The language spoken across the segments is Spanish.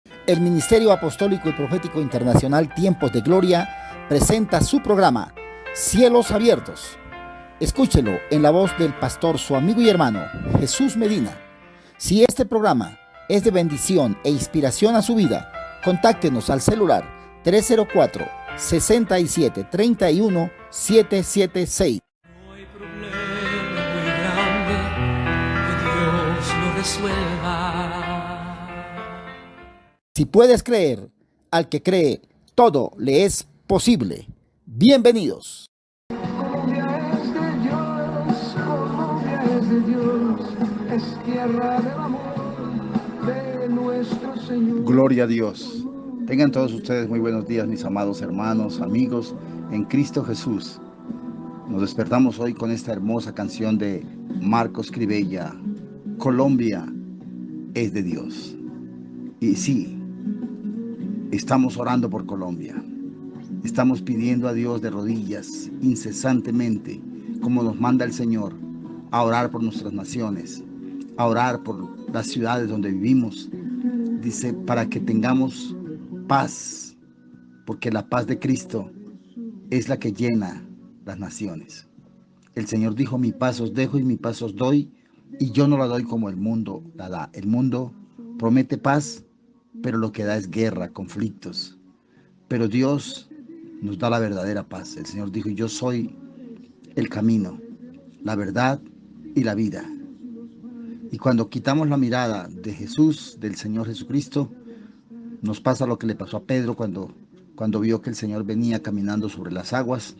El Ministerio Apostólico y Profético Internacional Tiempos de Gloria presenta su programa Cielos Abiertos. Escúchelo en la voz del pastor, su amigo y hermano Jesús Medina. Si este programa es de bendición e inspiración a su vida, contáctenos al celular 304-6731-776. No hay problema muy grande que Dios no resuelva. Si puedes creer, al que cree, todo le es posible. Bienvenidos. Colombia es de Dios, Colombia es de Dios, es tierra del amor de nuestro Señor. Gloria a Dios. Tengan todos ustedes muy buenos días, mis amados hermanos, amigos en Cristo Jesús. Nos despertamos hoy con esta hermosa canción de Marcos Cribella. Colombia es de Dios. Y sí, estamos orando por Colombia. Estamos pidiendo a Dios de rodillas, incesantemente, como nos manda el Señor, a orar por nuestras naciones, a orar por las ciudades donde vivimos. Dice, para que tengamos paz, porque la paz de Cristo es la que llena las naciones. El Señor dijo, mi paz os dejo y mi paz os doy, y yo no la doy como el mundo la da. El mundo promete paz, pero lo que da es guerra, conflictos. Pero Dios nos da la verdadera paz. El Señor dijo, yo soy el camino, la verdad y la vida. Y cuando quitamos la mirada de Jesús, del Señor Jesucristo, nos pasa lo que le pasó a Pedro cuando vio que el Señor venía caminando sobre las aguas.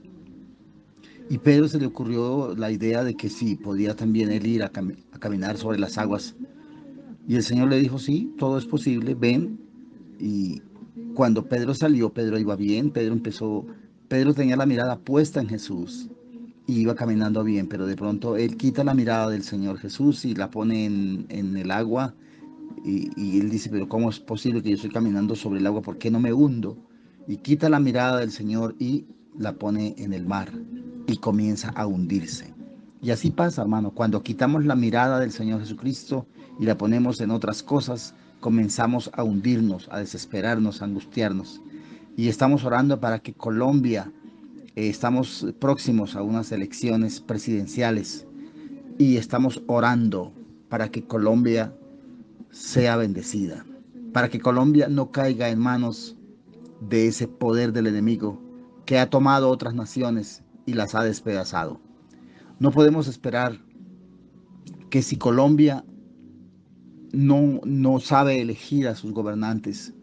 Y Pedro se le ocurrió la idea de que sí, podía también él ir a caminar sobre las aguas. Y el Señor le dijo, sí, todo es posible, ven. Y cuando Pedro salió, Pedro iba bien, Pedro tenía la mirada puesta en Jesús y iba caminando bien, pero de pronto él quita la mirada del Señor Jesús y la pone en el agua y él dice, pero ¿cómo es posible que yo estoy caminando sobre el agua? ¿Por qué no me hundo? Y quita la mirada del Señor y la pone en el mar y comienza a hundirse. Y así pasa, hermano, cuando quitamos la mirada del Señor Jesucristo y la ponemos en otras cosas, comenzamos a hundirnos, a desesperarnos, a angustiarnos. Y estamos orando para que Colombia, estamos próximos a unas elecciones presidenciales y estamos orando para que Colombia sea bendecida, para que Colombia no caiga en manos de ese poder del enemigo que ha tomado otras naciones y las ha despedazado. No podemos esperar que si Colombia no sabe elegir a sus gobernantes,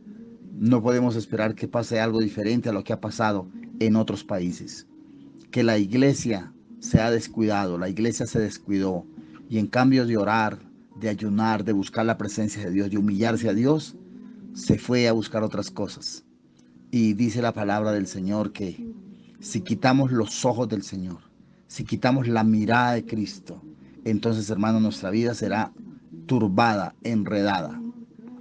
no podemos esperar que pase algo diferente a lo que ha pasado en otros países. Que la iglesia se ha descuidado, la iglesia se descuidó y en cambio de orar, de ayunar, de buscar la presencia de Dios, de humillarse a Dios, se fue a buscar otras cosas. Y dice la palabra del Señor que si quitamos los ojos del Señor, si quitamos la mirada de Cristo, entonces, hermano, nuestra vida será turbada, enredada.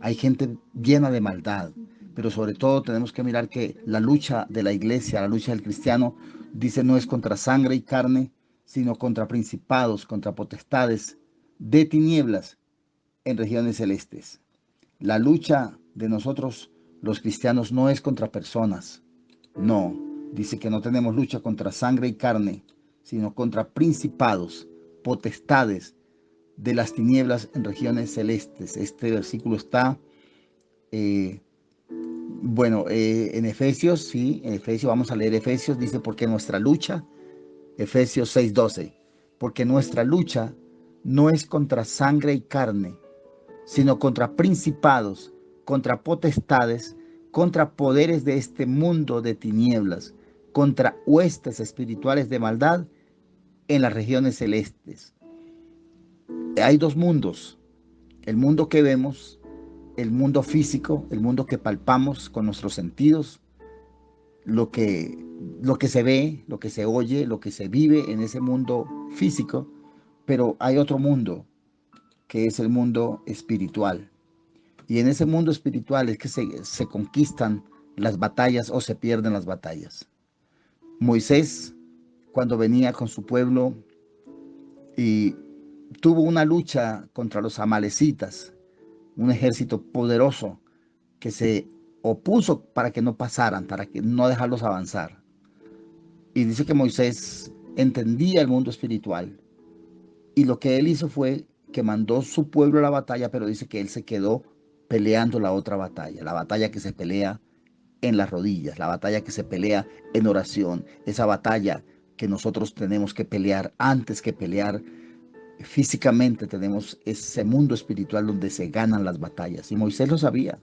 Hay gente llena de maldad, pero sobre todo tenemos que mirar que la lucha de la iglesia, la lucha del cristiano, dice no es contra sangre y carne, sino contra principados, contra potestades de tinieblas en regiones celestes. La lucha de nosotros, los cristianos, no es contra personas. No, dice que no tenemos lucha contra sangre y carne, sino contra principados, potestades de las tinieblas en regiones celestes. Este versículo está, en Efesios, sí, en Efesios, vamos a leer Efesios, dice, porque nuestra lucha, Efesios 6:12, porque nuestra lucha no es contra sangre y carne, sino contra principados, contra potestades, contra poderes de este mundo de tinieblas, contra huestes espirituales de maldad en las regiones celestes. Hay dos mundos, el mundo que vemos, el mundo físico, el mundo que palpamos con nuestros sentidos, lo que se ve, lo que se oye, lo que se vive en ese mundo físico, pero hay otro mundo que es el mundo espiritual. Y en ese mundo espiritual es que se conquistan las batallas o se pierden las batallas. Moisés, cuando venía con su pueblo y tuvo una lucha contra los amalecitas, un ejército poderoso que se opuso para que no pasaran, para que no dejarlos avanzar. Y dice que Moisés entendía el mundo espiritual. Y lo que él hizo fue que mandó su pueblo a la batalla, pero dice que él se quedó peleando la otra batalla, la batalla que se pelea en las rodillas, la batalla que se pelea en oración, esa batalla que nosotros tenemos que pelear antes que pelear físicamente. Tenemos ese mundo espiritual donde se ganan las batallas. Y Moisés lo sabía.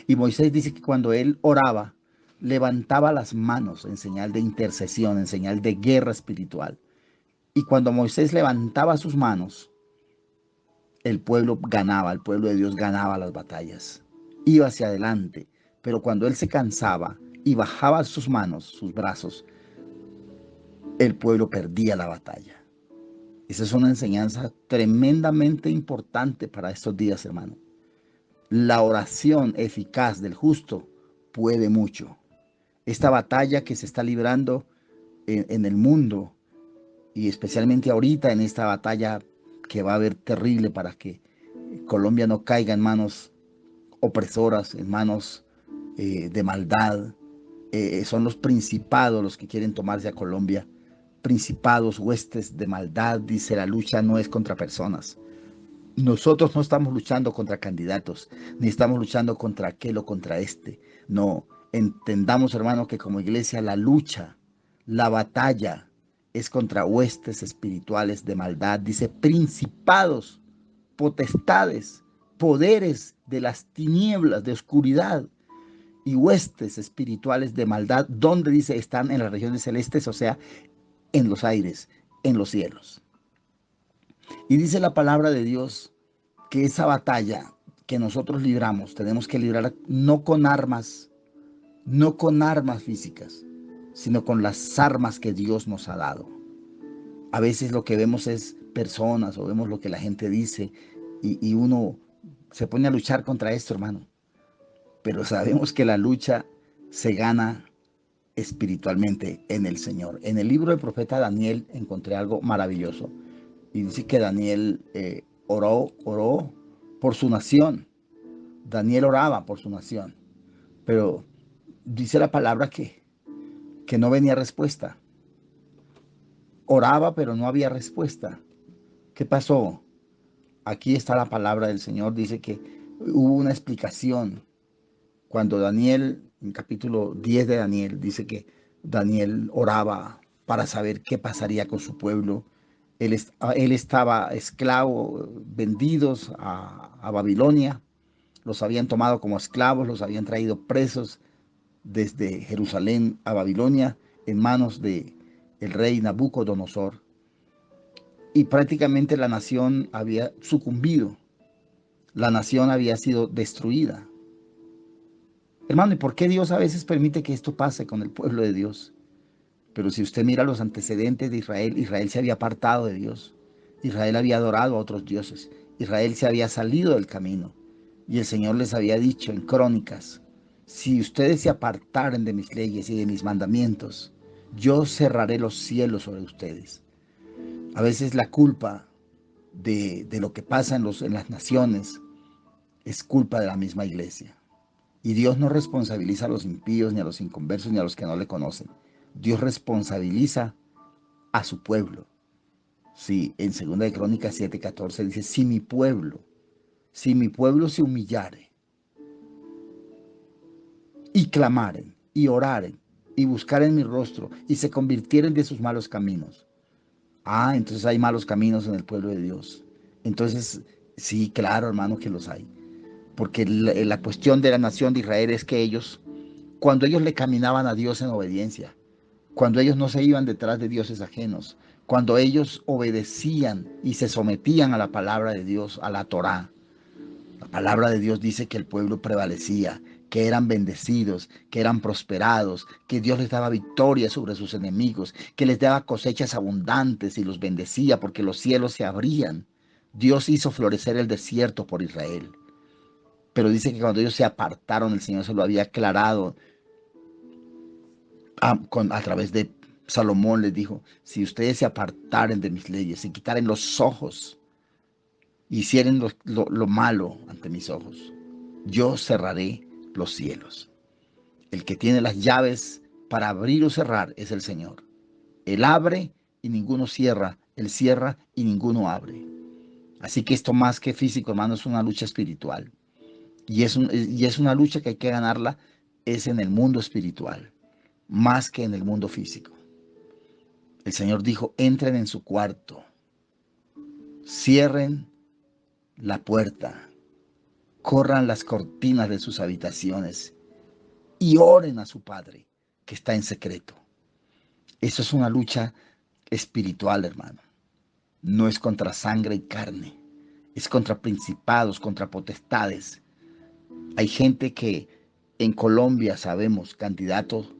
Y Moisés dice que cuando él oraba, levantaba las manos en señal de intercesión, en señal de guerra espiritual. Y cuando Moisés levantaba sus manos, el pueblo ganaba, el pueblo de Dios ganaba las batallas. Iba hacia adelante. Pero cuando él se cansaba y bajaba sus manos, sus brazos, el pueblo perdía la batalla. Esa es una enseñanza tremendamente importante para estos días, hermano. La oración eficaz del justo puede mucho. Esta batalla que se está librando en el mundo, y especialmente ahorita en esta batalla que va a haber terrible para que Colombia no caiga en manos opresoras, en manos de maldad, son los principados los que quieren tomarse a Colombia. Principados, huestes de maldad. Dice, la lucha no es contra personas. Nosotros no estamos luchando contra candidatos, ni estamos luchando contra aquel o contra este. No, entendamos, hermano, que como iglesia la lucha, la batalla es contra huestes espirituales de maldad. Dice, principados, potestades, poderes de las tinieblas, de oscuridad, y huestes espirituales de maldad, donde dice están en las regiones celestes, o sea, en los aires, en los cielos. Y dice la palabra de Dios que esa batalla que nosotros libramos, tenemos que librar no con armas físicas, sino con las armas que Dios nos ha dado. A veces lo que vemos es personas, o vemos lo que la gente dice, y uno se pone a luchar contra esto, hermano. Pero sabemos que la lucha se gana espiritualmente en el Señor. En el libro del profeta Daniel encontré algo maravilloso. Y dice que Daniel oró por su nación. Daniel oraba por su nación. Pero dice la palabra que no venía respuesta. Oraba, pero no había respuesta. ¿Qué pasó? Aquí está la palabra del Señor. Dice que hubo una explicación. Cuando Daniel, en capítulo 10 de Daniel, dice que Daniel oraba para saber qué pasaría con su pueblo. Él estaba esclavo, vendidos a Babilonia. Los habían tomado como esclavos, los habían traído presos desde Jerusalén a Babilonia en manos de el rey Nabucodonosor. Y prácticamente la nación había sucumbido. La nación había sido destruida. Hermano, ¿y por qué Dios a veces permite que esto pase con el pueblo de Dios? Pero si usted mira los antecedentes de Israel, Israel se había apartado de Dios. Israel había adorado a otros dioses. Israel se había salido del camino. Y el Señor les había dicho en Crónicas, si ustedes se apartaren de mis leyes y de mis mandamientos, yo cerraré los cielos sobre ustedes. A veces la culpa de lo que pasa en las naciones es culpa de la misma iglesia. Y Dios no responsabiliza a los impíos, ni a los inconversos, ni a los que no le conocen. Dios responsabiliza a su pueblo. Sí, en 2 de Crónicas 7:14 dice, si mi pueblo se humillare y clamaren y oraren y buscaren mi rostro y se convirtieren de sus malos caminos. Entonces hay malos caminos en el pueblo de Dios. Entonces, sí, claro, hermano, que los hay. Porque la cuestión de la nación de Israel es que cuando ellos le caminaban a Dios en obediencia, cuando ellos no se iban detrás de dioses ajenos, cuando ellos obedecían y se sometían a la palabra de Dios, a la Torá, la palabra de Dios dice que el pueblo prevalecía, que eran bendecidos, que eran prosperados, que Dios les daba victoria sobre sus enemigos, que les daba cosechas abundantes y los bendecía porque los cielos se abrían. Dios hizo florecer el desierto por Israel. Pero dice que cuando ellos se apartaron, el Señor se lo había aclarado a través de Salomón. Les dijo, si ustedes se apartaren de mis leyes, se quitaren los ojos, hicieran lo malo ante mis ojos, yo cerraré los cielos. El que tiene las llaves para abrir o cerrar es el Señor. Él abre y ninguno cierra, Él cierra y ninguno abre. Así que esto más que físico, hermano, es una lucha espiritual. Y es una lucha que hay que ganarla, es en el mundo espiritual, más que en el mundo físico. El Señor dijo, entren en su cuarto, cierren la puerta, corran las cortinas de sus habitaciones y oren a su Padre que está en secreto. Eso es una lucha espiritual, hermano. No es contra sangre y carne, es contra principados, contra potestades. Hay gente que en Colombia sabemos, candidatos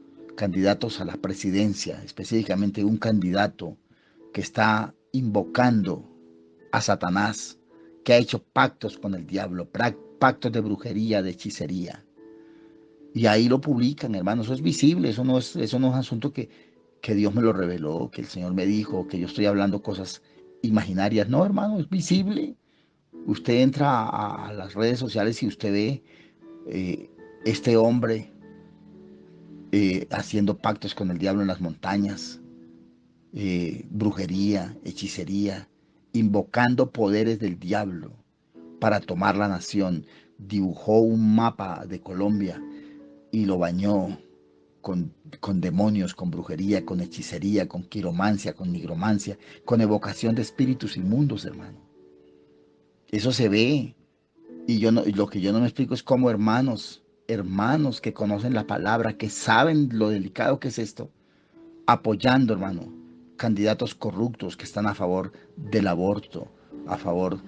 a la presidencia, específicamente un candidato que está invocando a Satanás, que ha hecho pactos con el diablo, pactos de brujería, de hechicería. Y ahí lo publican, hermano, eso es visible, eso no es asunto que Dios me lo reveló, que el Señor me dijo, que yo estoy hablando cosas imaginarias. No, hermano, es visible. Usted entra a las redes sociales y usted ve este hombre haciendo pactos con el diablo en las montañas, brujería, hechicería, invocando poderes del diablo para tomar la nación. Dibujó un mapa de Colombia y lo bañó con demonios, con brujería, con hechicería, con quiromancia, con nigromancia, con evocación de espíritus inmundos, hermano. Eso se ve. Y lo que yo no me explico es cómo hermanos que conocen la palabra, que saben lo delicado que es esto, apoyando, hermano, candidatos corruptos que están a favor del aborto, a favor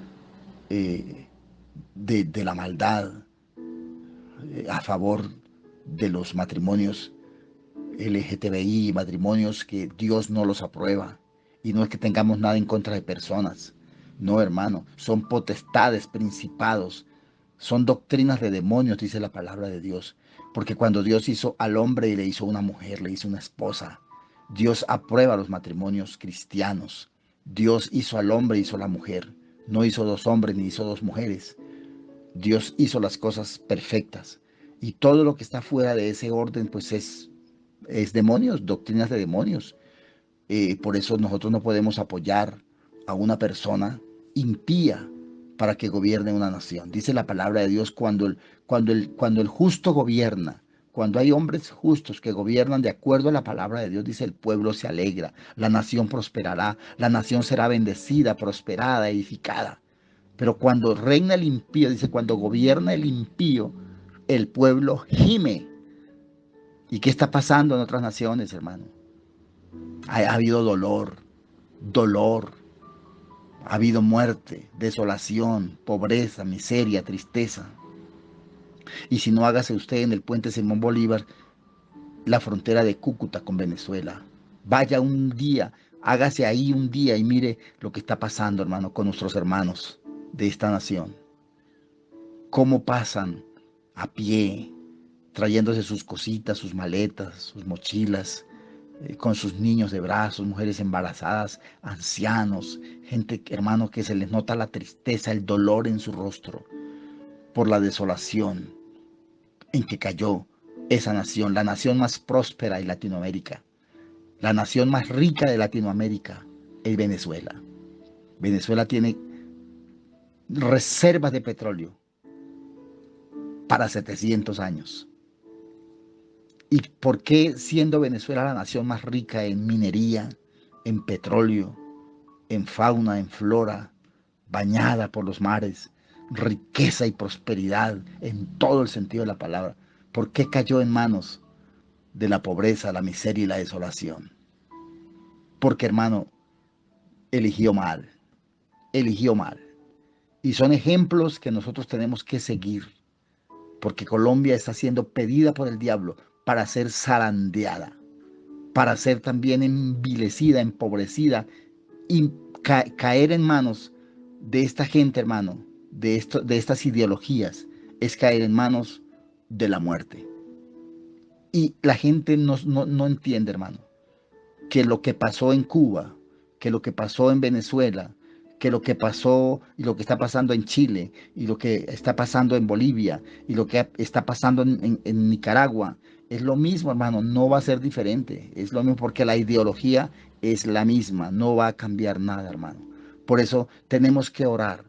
de la maldad, a favor de los matrimonios LGTBI, matrimonios que Dios no los aprueba. Y no es que tengamos nada en contra de personas. No, hermano, son potestades, principados, son doctrinas de demonios, dice la palabra de Dios. Porque cuando Dios hizo al hombre y le hizo una mujer, le hizo una esposa, Dios aprueba los matrimonios cristianos. Dios hizo al hombre, hizo a la mujer. No hizo dos hombres ni hizo dos mujeres. Dios hizo las cosas perfectas. Y todo lo que está fuera de ese orden, pues es demonios, doctrinas de demonios. Por eso nosotros no podemos apoyar a una persona impía para que gobierne una nación. Dice la palabra de Dios, cuando el justo gobierna, cuando hay hombres justos que gobiernan de acuerdo a la palabra de Dios, dice, el pueblo se alegra, la nación prosperará, la nación será bendecida, prosperada, edificada. Pero cuando reina el impío, dice, cuando gobierna el impío, el pueblo gime. ¿Y qué está pasando en otras naciones, hermano? Ha habido dolor, ha habido muerte, desolación, pobreza, miseria, tristeza. Y si no, hágase usted en el puente Simón Bolívar, la frontera de Cúcuta con Venezuela. Vaya un día, hágase ahí un día y mire lo que está pasando, hermano, con nuestros hermanos de esta nación. Cómo pasan a pie, trayéndose sus cositas, sus maletas, sus mochilas, con sus niños de brazos, mujeres embarazadas, ancianos, gente, hermano, que se les nota la tristeza, el dolor en su rostro por la desolación en que cayó esa nación, la nación más próspera de Latinoamérica, la nación más rica de Latinoamérica, es Venezuela. Venezuela tiene reservas de petróleo para 700 años. ¿Y por qué, siendo Venezuela la nación más rica en minería, en petróleo, en fauna, en flora, bañada por los mares, riqueza y prosperidad en todo el sentido de la palabra, por qué cayó en manos de la pobreza, la miseria y la desolación? Porque, hermano, eligió mal. Y son ejemplos que nosotros tenemos que seguir, porque Colombia está siendo pedida por el diablo para ser zarandeada, para ser también envilecida, empobrecida y caer en manos de esta gente, hermano, de estas ideologías, es caer en manos de la muerte. Y la gente no entiende, hermano, que lo que pasó en Cuba, que lo que pasó en Venezuela, que lo que pasó y lo que está pasando en Chile y lo que está pasando en Bolivia y lo que está pasando en Nicaragua es lo mismo, hermano, no va a ser diferente, es lo mismo porque la ideología es la misma, no va a cambiar nada, hermano. Por eso tenemos que orar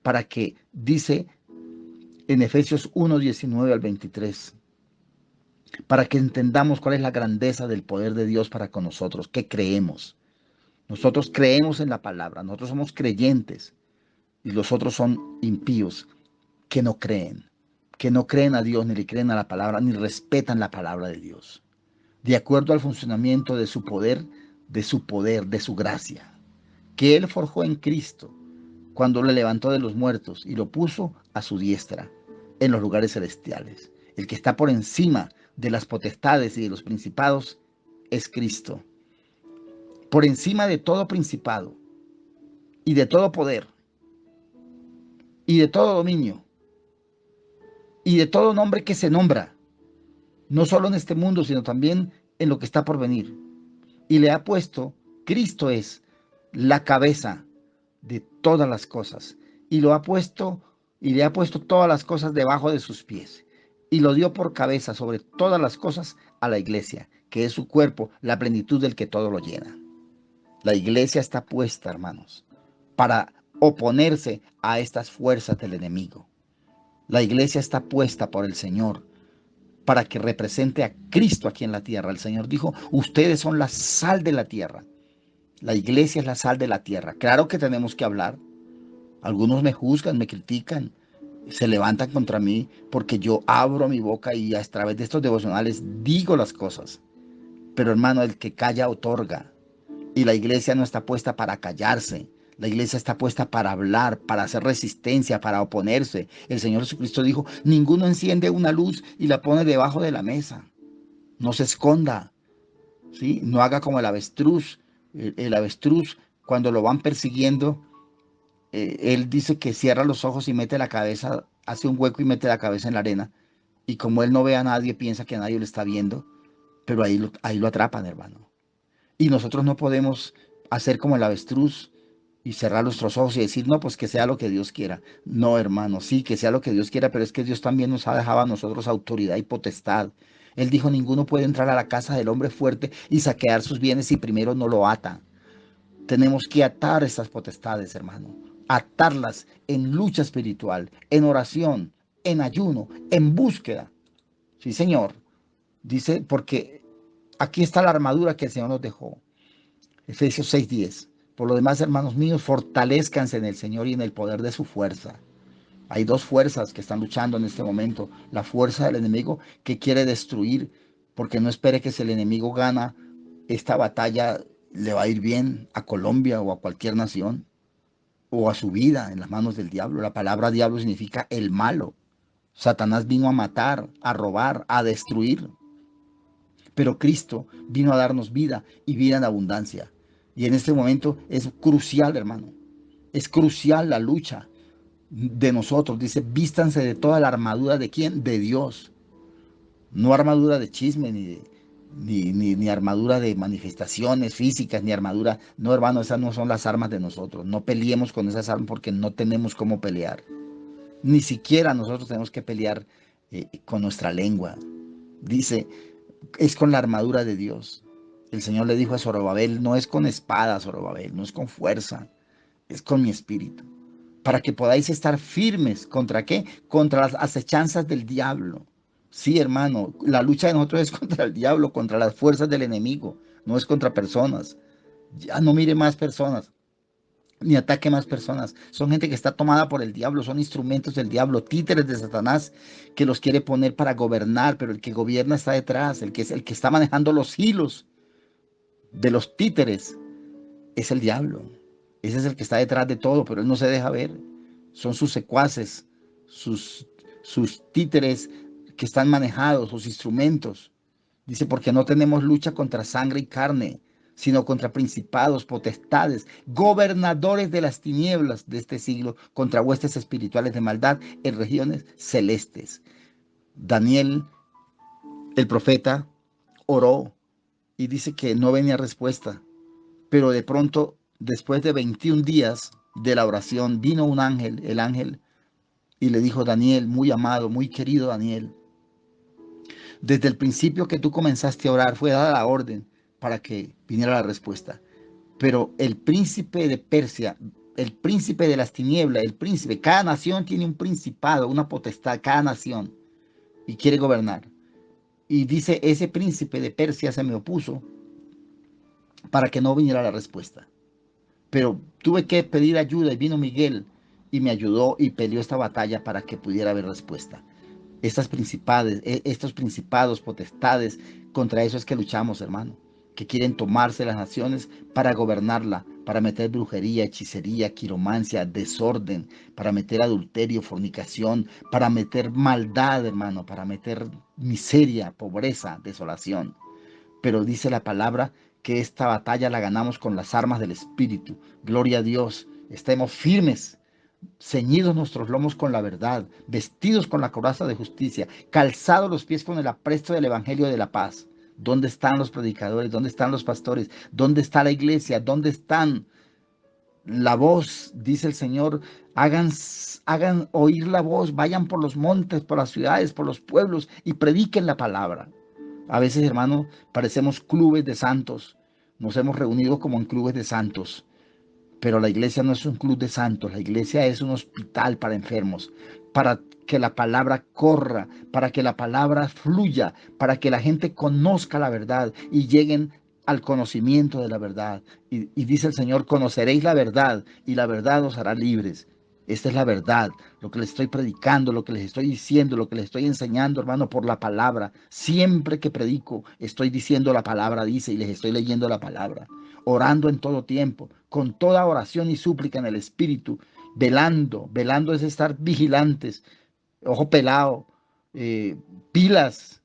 para que, dice en Efesios 1:19 al 23, para que entendamos cuál es la grandeza del poder de Dios para con nosotros, que creemos. Nosotros creemos en la palabra, nosotros somos creyentes y los otros son impíos que no creen a Dios, ni le creen a la palabra, ni respetan la palabra de Dios, de acuerdo al funcionamiento de su poder, de su gracia, que Él forjó en Cristo cuando le levantó de los muertos y lo puso a su diestra en los lugares celestiales. El que está por encima de las potestades y de los principados es Cristo. Por encima de todo principado y de todo poder y de todo dominio y de todo nombre que se nombra, no solo en este mundo, sino también en lo que está por venir. Y le ha puesto, Cristo es la cabeza de todas las cosas, y le ha puesto todas las cosas debajo de sus pies, y lo dio por cabeza sobre todas las cosas a la iglesia, que es su cuerpo, la plenitud del que todo lo llena. La iglesia está puesta, hermanos, para oponerse a estas fuerzas del enemigo. La iglesia está puesta por el Señor para que represente a Cristo aquí en la tierra. El Señor dijo, ustedes son la sal de la tierra. La iglesia es la sal de la tierra. Claro que tenemos que hablar. Algunos me juzgan, me critican, se levantan contra mí porque yo abro mi boca y a través de estos devocionales digo las cosas. Pero hermano, el que calla otorga. Y la iglesia no está puesta para callarse. La iglesia está puesta para hablar, para hacer resistencia, para oponerse. El Señor Jesucristo dijo, ninguno enciende una luz y la pone debajo de la mesa. No se esconda, ¿sí? No haga como el avestruz. El avestruz, cuando lo van persiguiendo, él dice que cierra los ojos y mete la cabeza, hace un hueco y mete la cabeza en la arena. Y como él no ve a nadie, piensa que nadie lo está viendo, pero ahí lo atrapan, hermano. Y nosotros no podemos hacer como el avestruz y cerrar nuestros ojos y decir, no, pues que sea lo que Dios quiera. No, hermano, sí, que sea lo que Dios quiera, pero es que Dios también nos ha dejado a nosotros autoridad y potestad. Él dijo, ninguno puede entrar a la casa del hombre fuerte y saquear sus bienes si primero no lo ata. Tenemos que atar esas potestades, hermano. Atarlas en lucha espiritual, en oración, en ayuno, en búsqueda. Sí, Señor. Dice, porque aquí está la armadura que el Señor nos dejó. Efesios 6:10. Por lo demás, hermanos míos, fortalezcanse en el Señor y en el poder de su fuerza. Hay dos fuerzas que están luchando en este momento. La fuerza del enemigo que quiere destruir, porque no espere que si el enemigo gana esta batalla, le va a ir bien a Colombia o a cualquier nación, o a su vida en las manos del diablo. La palabra diablo significa el malo. Satanás vino a matar, a robar, a destruir. Pero Cristo vino a darnos vida y vida en abundancia. Y en este momento es crucial, hermano. Es crucial la lucha de nosotros. Dice, vístanse de toda la armadura de ¿quién? De Dios. No armadura de chisme, ni armadura de manifestaciones físicas, ni armadura. No, hermano, esas no son las armas de nosotros. No peleemos con esas armas porque no tenemos cómo pelear. Ni siquiera nosotros tenemos que pelear con nuestra lengua. Dice, es con la armadura de Dios. El Señor le dijo a Zorobabel, no es con espada, Zorobabel, no es con fuerza, es con mi espíritu. Para que podáis estar firmes, ¿contra qué? Contra las acechanzas del diablo. Sí, hermano, la lucha de nosotros es contra el diablo, contra las fuerzas del enemigo, no es contra personas. Ya no mire más personas, ni ataque más personas. Son gente que está tomada por el diablo, son instrumentos del diablo, títeres de Satanás que los quiere poner para gobernar, pero el que gobierna está detrás, el que está manejando los hilos de los títeres es el diablo. Ese es el que está detrás de todo, pero él no se deja ver. Son sus secuaces, sus títeres que están manejados, sus instrumentos. Dice, porque no tenemos lucha contra sangre y carne, sino contra principados, potestades, gobernadores de las tinieblas de este siglo, contra huestes espirituales de maldad en regiones celestes. Daniel, el profeta, oró y dice que no venía respuesta, pero de pronto, después de 21 días de la oración, vino un ángel, el ángel, y le dijo: Daniel, muy amado, muy querido Daniel, desde el principio que tú comenzaste a orar fue dada la orden para que viniera la respuesta. Pero el príncipe de Persia, el príncipe de las tinieblas, el príncipe, cada nación tiene un principado, una potestad, cada nación, y quiere gobernar. Y dice, ese príncipe de Persia se me opuso para que no viniera la respuesta. Pero tuve que pedir ayuda y vino Miguel y me ayudó y peleó esta batalla para que pudiera haber respuesta. Estos principados, potestades, contra eso es que luchamos, hermano, que quieren tomarse las naciones para gobernarla, para meter brujería, hechicería, quiromancia, desorden, para meter adulterio, fornicación, para meter maldad, hermano, para meter miseria, pobreza, desolación. Pero dice la palabra que esta batalla la ganamos con las armas del Espíritu. Gloria a Dios, estemos firmes, ceñidos nuestros lomos con la verdad, vestidos con la coraza de justicia, calzados los pies con el apresto del Evangelio de la paz. ¿Dónde están los predicadores? ¿Dónde están los pastores? ¿Dónde está la iglesia? ¿Dónde están la voz? Dice el Señor, hagan oír la voz, vayan por los montes, por las ciudades, por los pueblos y prediquen la palabra. A veces, hermano, parecemos clubes de santos. Nos hemos reunido como en clubes de santos. Pero la iglesia no es un club de santos. La iglesia es un hospital para enfermos, para que la palabra corra, para que la palabra fluya, para que la gente conozca la verdad y lleguen al conocimiento de la verdad. Y dice el Señor, conoceréis la verdad y la verdad os hará libres. Esta es la verdad, lo que les estoy predicando, lo que les estoy diciendo, lo que les estoy enseñando, hermano, por la palabra. Siempre que predico, estoy diciendo la palabra, dice, y les estoy leyendo la palabra. Orando en todo tiempo, con toda oración y súplica en el Espíritu, velando. Velando es estar vigilantes, ojo pelado, pilas,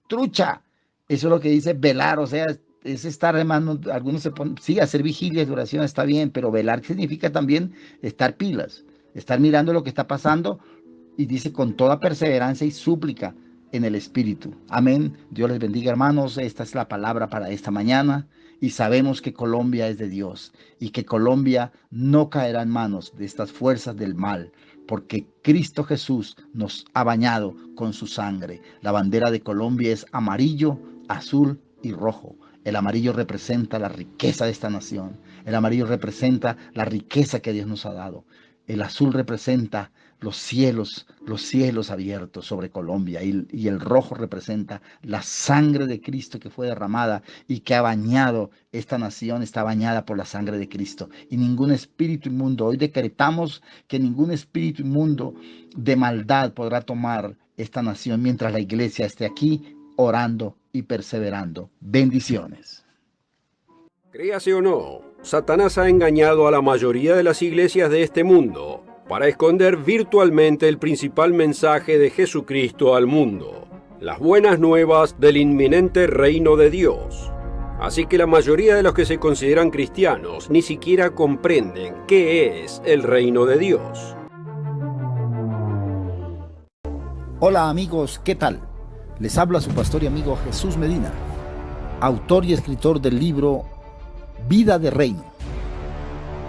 trucha. Eso es lo que dice velar, o sea, es estar, hermano, algunos se ponen, sí, hacer vigilias de oración está bien, pero velar significa también estar pilas, estar mirando lo que está pasando, y dice con toda perseverancia y súplica en el Espíritu. Amén. Dios les bendiga, hermanos. Esta es la palabra para esta mañana. Y sabemos que Colombia es de Dios y que Colombia no caerá en manos de estas fuerzas del mal, porque Cristo Jesús nos ha bañado con su sangre. La bandera de Colombia es amarillo, azul y rojo. El amarillo representa la riqueza de esta nación. El amarillo representa la riqueza que Dios nos ha dado. El azul representa los cielos abiertos sobre Colombia, y el rojo representa la sangre de Cristo que fue derramada y que ha bañado esta nación, está bañada por la sangre de Cristo. Y ningún espíritu inmundo, hoy decretamos que ningún espíritu inmundo de maldad podrá tomar esta nación mientras la iglesia esté aquí orando y perseverando. Bendiciones. Créase o no, Satanás ha engañado a la mayoría de las iglesias de este mundo para esconder virtualmente el principal mensaje de Jesucristo al mundo, las buenas nuevas del inminente reino de Dios. Así que la mayoría de los que se consideran cristianos ni siquiera comprenden qué es el reino de Dios. Hola amigos, ¿qué tal? Les habla su pastor y amigo Jesús Medina, autor y escritor del libro Vida de Reino.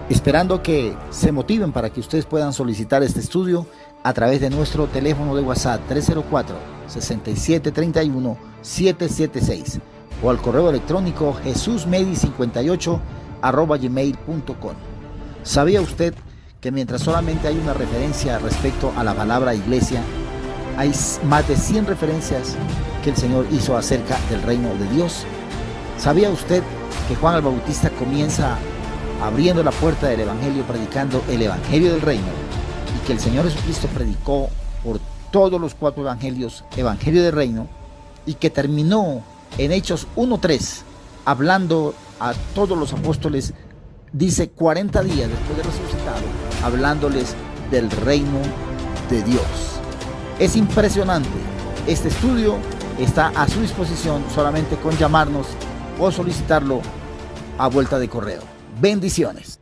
Esperando que se motiven para que ustedes puedan solicitar este estudio a través de nuestro teléfono de WhatsApp 304-6731-776 o al correo electrónico jesusmedi58@gmail.com. ¿Sabía usted que mientras solamente hay una referencia respecto a la palabra iglesia, hay más de 100 referencias que el Señor hizo acerca del reino de Dios? ¿Sabía usted que Juan el Bautista comienza abriendo la puerta del Evangelio, predicando el Evangelio del Reino, y que el Señor Jesucristo predicó por todos los 4 evangelios, Evangelio del Reino, y que terminó en Hechos 1:3, hablando a todos los apóstoles, dice 40 días después de resucitado, hablándoles del reino de Dios? Es impresionante. Este estudio está a su disposición solamente con llamarnos o solicitarlo a vuelta de correo. Bendiciones.